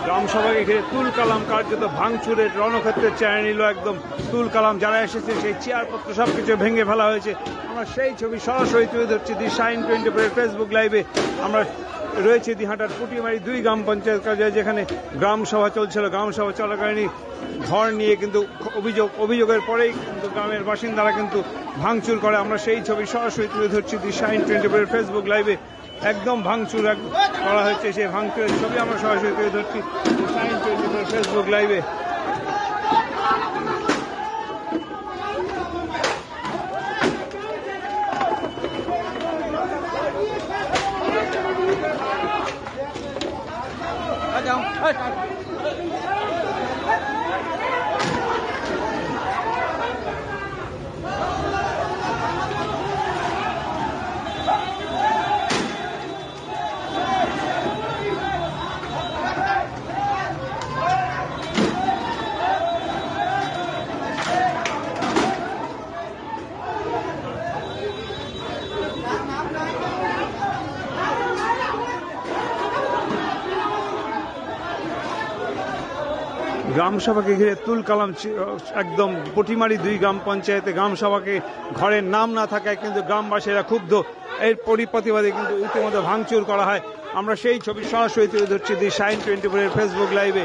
গ্রামসভাকে ঘিরে তুল কালাম কার্যত ভাঙচুরের রণক্ষেত্রের চেয়ে নিল একদম। তুল কালাম যারা এসেছে সেই চেয়ারপত্র সবকিছু ভেঙে ফেলা হয়েছে। আমরা সেই ছবি সরাসরি তুলে ধরছি দি শাইন 24 ফেসবুক লাইভে। আমরা রয়েছে দিহাটার পুটিমারি 2 গ্রাম পঞ্চায়েত কার্যালয়, যেখানে গ্রাম সভা চলছিল। গ্রাম সভা চলাকালীন ঘর নিয়ে কিন্তু অভিযোগের পরেই কিন্তু গ্রামের বাসিন্দারা কিন্তু ভাঙচুর করে। আমরা সেই ছবি সরাসরি তুলে ধরছি দি শাইন 24 ফেসবুক লাইভে। একদম ভাঙচুর করা হয়েছে, সেই ভাঙচুরের ছবি আমরা সরাসরি তুলে ধরছি শাইন 24 ফেসবুক লাইভে। গ্রামসভাকে ঘিরে তুল কালাম একদম পুটিমারি 2 গ্রাম পঞ্চায়েতে গ্রামসভাকে ঘরের নাম না থাকায় কিন্তু গ্রামবাসীরা ক্ষুব্ধ। এর প্রতিবাদে কিন্তু ইতিমধ্যে ভাঙচুর করা হয়। আমরা সেই ছবি সরাসরি তুলে ধরছি দি শাইন 24 ফেসবুক লাইভে।